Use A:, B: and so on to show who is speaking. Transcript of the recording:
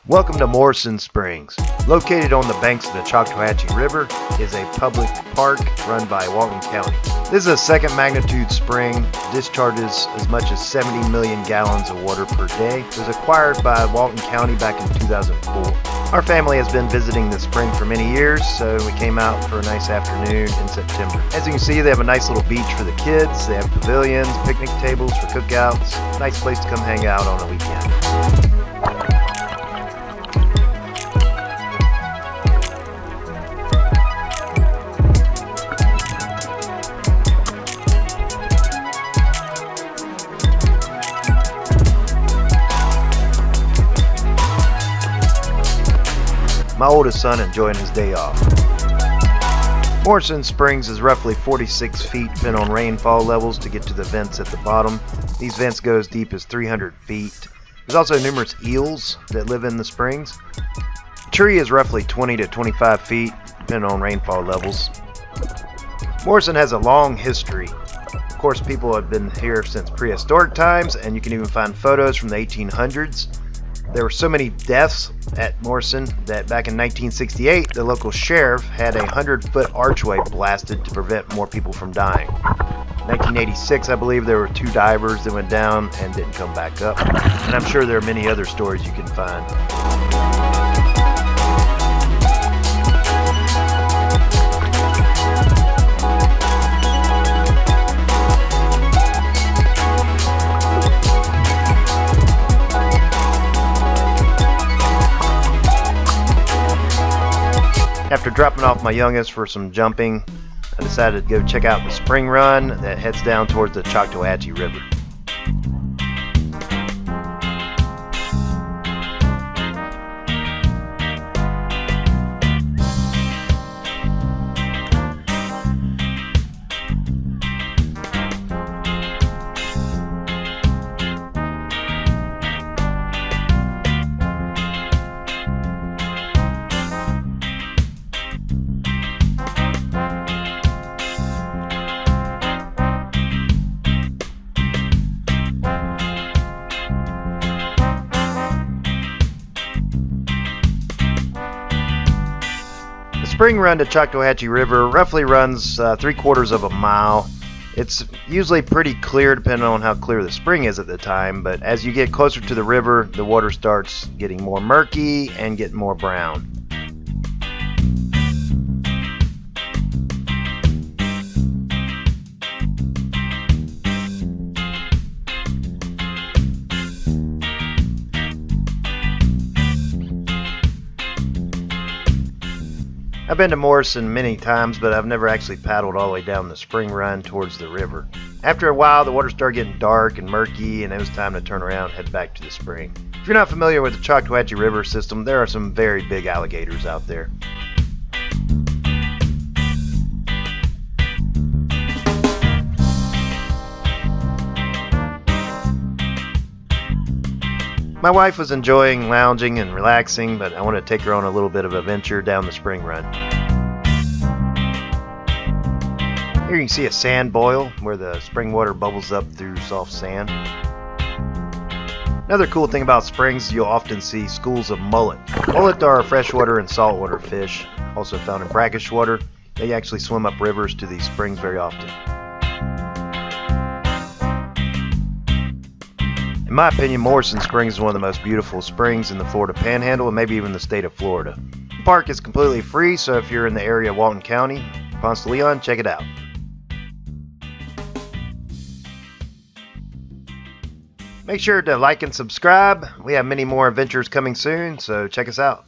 A: Welcome to Morrison Springs. Located on the banks of the Choctawhatchee River is a public park run by Walton County. This is a second magnitude spring, discharges as much as 70 million gallons of water per day. It was acquired by Walton County back in 2004. Our family has been visiting the spring for many years, so we came out for a nice afternoon in September. As you can see, they have a nice little beach for the kids. They have pavilions, picnic tables for cookouts. Nice place to come hang out on a weekend. My oldest son enjoying his day off. Morrison Springs is roughly 46 feet depending on rainfall levels to get to the vents at the bottom. These vents go as deep as 300 feet. There's also numerous eels that live in the springs. The tree is roughly 20 to 25 feet depending on rainfall levels. Morrison has a long history. Of course, people have been here since prehistoric times, and you can even find photos from the 1800s. There were so many deaths at Morrison that back in 1968, the local sheriff had a 100-foot archway blasted to prevent more people from dying. In 1986, I believe there were 2 divers that went down and didn't come back up. And I'm sure there are many other stories you can find. After dropping off my youngest for some jumping, I decided to go check out the spring run that heads down towards the Choctawhatchee River. The spring run to Choctawhatchee River roughly runs 3/4 of a mile. It's usually pretty clear depending on how clear the spring is at the time, but as you get closer to the river, the water starts getting more murky and getting more brown. I've been to Morrison many times, but I've never actually paddled all the way down the spring run towards the river. After a while, the water started getting dark and murky, and it was time to turn around and head back to the spring. If you're not familiar with the Choctawhatchee River system, there are some very big alligators out there. My wife was enjoying lounging and relaxing, but I wanted to take her on a little bit of a venture down the spring run. Here you can see a sand boil where the spring water bubbles up through soft sand. Another cool thing about springs, you'll often see schools of mullet. Mullet are freshwater and saltwater fish, also found in brackish water. They actually swim up rivers to these springs very often. In my opinion, Morrison Springs is one of the most beautiful springs in the Florida Panhandle and maybe even the state of Florida. The park is completely free, so if you're in the area of Walton County, Ponce De Leon, check it out. Make sure to like and subscribe. We have many more adventures coming soon, so check us out.